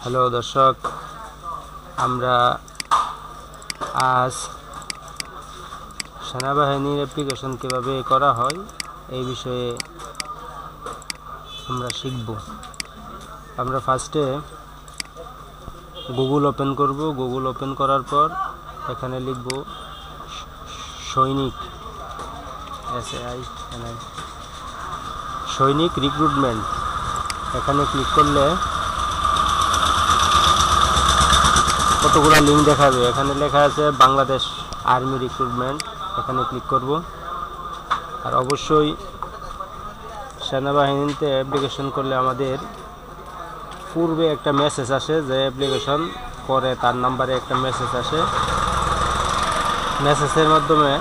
Hello দর্শক, আমরা আজ সেনাবাহিনীর অ্যাপ্লিকেশন কিভাবে করা হয় এই বিষয়ে আমরা শিখব। আমরা ফার্স্টে গুগল ওপেন করব। গুগল ওপেন করার পর এখানে লিখব সৈনিক, সৈনিক রিক্রুটমেন্ট। এখানে ক্লিক করলে কতগুলো লিঙ্ক দেখাবে। এখানে লেখা আছে বাংলাদেশ আর্মি রিক্রুটমেন্ট, এখানে ক্লিক করব। আর অবশ্যই সেনাবাহিনীতে অ্যাপ্লিকেশন করলে আমাদের পূর্বে একটা মেসেজ আসে, যে অ্যাপ্লিকেশন করে তার নাম্বারে একটা মেসেজ আসে। মেসেজের মাধ্যমে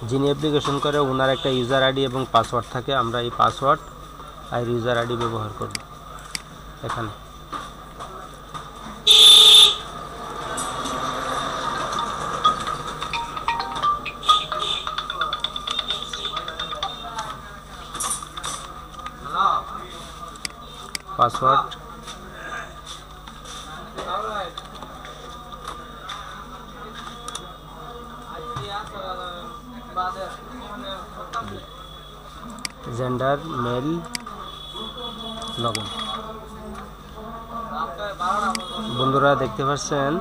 যিনি অ্যাপ্লিকেশন করে ওনার একটা ইউজার আইডি এবং পাসওয়ার্ড থাকে। আমরা এই পাসওয়ার্ড আর ইউজার আইডি ব্যবহার করব। এখানে পাসওয়ার্ড জেন্ডার মেল লগইন। বন্ধুরা দেখতে পাচ্ছেন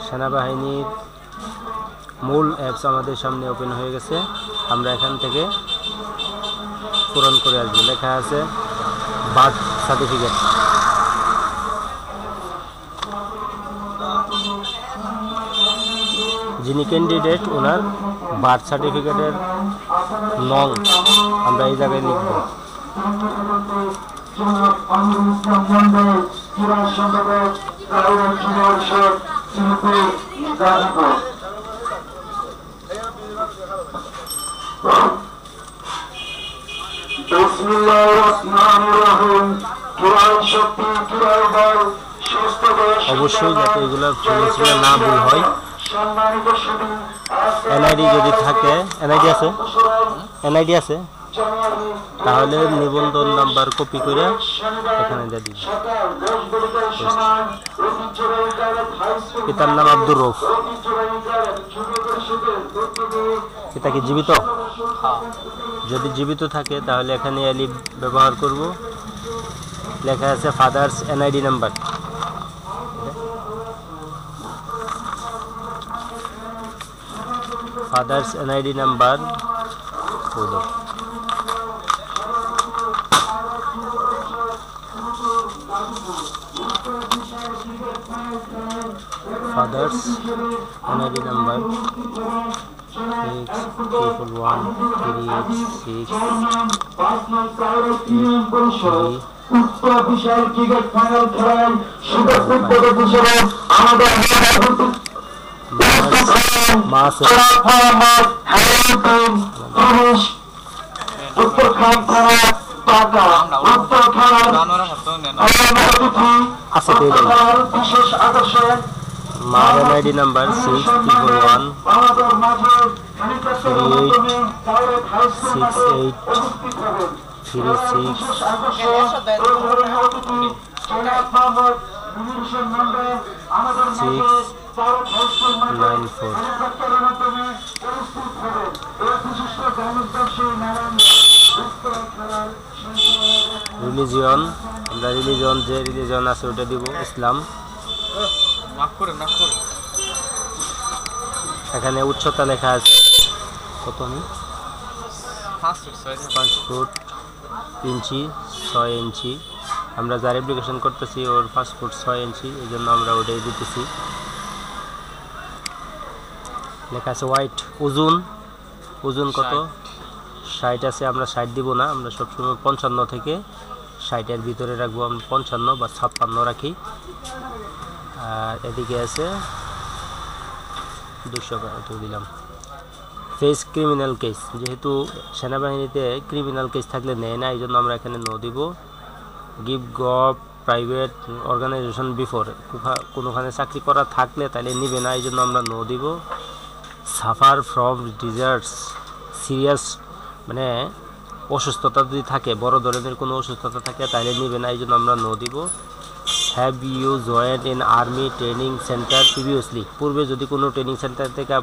সেনাবাহিনীর মূল অ্যাপস আমাদের সামনে ওপেন হয়ে গেছে। আমরা এখান থেকে পূরণ করে আসবো। লেখা আছে বার্থ সার্টিফিকেট। যিনি ক্যান্ডিডেট ওনার বার্থ সার্টিফিকেটের নং আমরা এই জায়গায় লিখব। অবশ্যই যাতে এগুলো না ভুল হয়। এনআইডি যদি থাকে, এনআইডি আছে তাহলে নিবন্ধন নাম্বার কপি করে এখানে দিয়ে দিন। পিতার নাম আব্দুর রউফ। পিতা কি জীবিত? যদি জীবিত থাকে তাহলে এখানে আলিফ ব্যবহার করব। লেখা আছে father's NID number. Father's NID number father's NID number 6113863 বিশাল ক্রিকেট ফাইনাল খেলায় উদ্বোধক হিসেবে আমাদের বিশেষ আকর্ষণ মার এনআইডি নাম্বার 68934। রিলিজিয়ন, আমরা রিলিজিয়ন যে রিলিজিয়ন আছে ওটা দিব ইসলাম। এখানে উচ্চতা লেখা আছে কত? আমি 5 ফুট 3 ইঞ্চি 6 ইঞ্চি। আমরা যার অ্যাপ্লিকেশন করতেছি ওর 5 ফুট 6 ইঞ্চি, এই জন্য আমরা ওটাই দিতেছি। লেখা আছে ওয়াইট। ওজন কত? 60 আছে। আমরা 60 দিব না, আমরা সবসময় 55 থেকে 60-এর ভিতরে রাখবো। আমরা 55 বা 56 রাখি। আর এদিকে আছে 200 দিলাম। ফেস ক্রিমিনাল কেস, যেহেতু সেনাবাহিনীতে ক্রিমিনাল কেস থাকলে নেয় না, এই জন্য আমরা এখানে নো দিব। Give gov private organization before, কোনোখানে চাকরি করা থাকলে তাহলে নিবে না, এই জন্য আমরা নো দিব। সাফার ফ্রম ডিজার্টস সিরিয়াস মানে অসুস্থতা যদি থাকে, বড় ধরনের কোনো অসুস্থতা থাকে তাহলে নেবে না, এই জন্য আমরা নো দিব। Have you joined in army training centre previously, পূর্বে যদি কোনো ট্রেনিং সেন্টার থেকে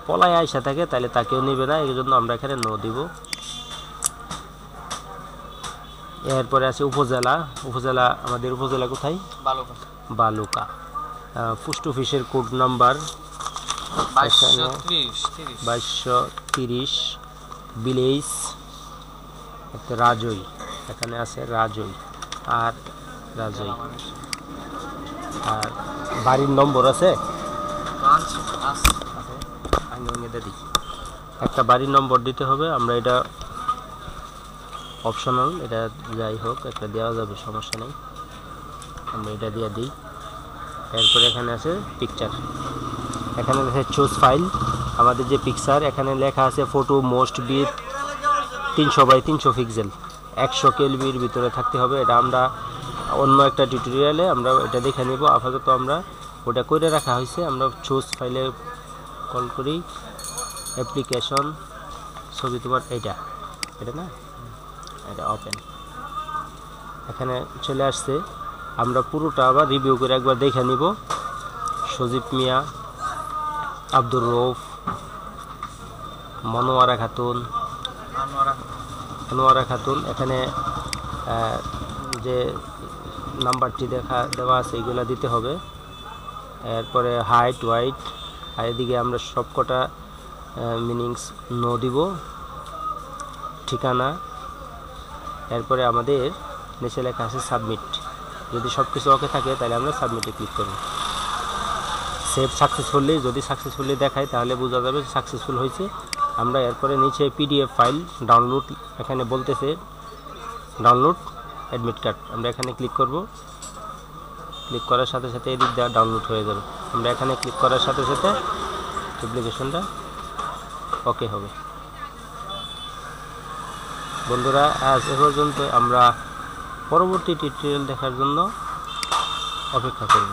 পলায় আইসা থাকে তাহলে তাকেও নেবে না, এই জন্য আমরা এখানে নো দিব। এরপরে আছে উপজেলা। উপজেলা আমাদের উপজেলা কোথায়? বালুকা। পোস্ট অফিসের কোড নাম্বার 2230, ভিলেজ রাজই, এখানে আছে রাজই আর রাজই। আর বাড়ির নম্বর আছে, একটা বাড়ির নম্বর দিতে হবে, আমরা এটা অপশনাল, এটা যাই হোক একটা দেওয়া যাবে, সমস্যা নেই, আমরা এটা দিয়ে দিই। এরপরে এখানে আছে পিকচার, এখানে আছে চুজ ফাইল, আমাদের যে পিকচার এখানে লেখা আছে photo must be 300x300 pixel, 100 কেলভির ভিতরে থাকতে হবে। এটা আমরা অন্য একটা টিউটোরিয়ালে আমরা এটা দেখে নেব, আপাতত আমরা ওটা করে রাখা হয়েছে। আমরা চুজ ফাইলে কল করি, অ্যাপ্লিকেশন, ছবি তোমার এটা না, এটা ওপেন, এখানে চলে আসছে। আমরা পুরোটা আবার রিভিউ করে একবার দেখে নিব। সজীব মিয়া, আব্দুর রৌফ, মনোয়ারা খাতুন, এখানে যে নাম্বারটি দেওয়া আছে এগুলো দিতে হবে। এরপরে হাইট, ওয়াইট, আর এদিকে আমরা সবকটা মিনিংস নো দিব, ঠিকানা। এরপরে আমাদের নিচে লেখা আছে সাবমিট, যদি সব কিছু ওকে থাকে তাহলে আমরা সাবমিটে ক্লিক করব। সেভ সাকসেসফুলি, যদি সাকসেসফুলি দেখায় তাহলে বোঝা যাবে সাকসেসফুল হয়েছে। আমরা এরপরে নিচে পিডিএফ ফাইল ডাউনলোড, এখানে বলতেছে ডাউনলোড অ্যাডমিট কার্ড, আমরা এখানে ক্লিক করব। ক্লিক করার সাথে সাথে এদিক দিয়ে ডাউনলোড হয়ে যাবে। আমরা এখানে ক্লিক করার সাথে সাথে অ্যাপ্লিকেশনটা ওকে হবে। বন্ধুরা আজ এ পর্যন্ত, আমরা পরবর্তী টিউটোরিয়াল দেখার জন্য অপেক্ষা করব।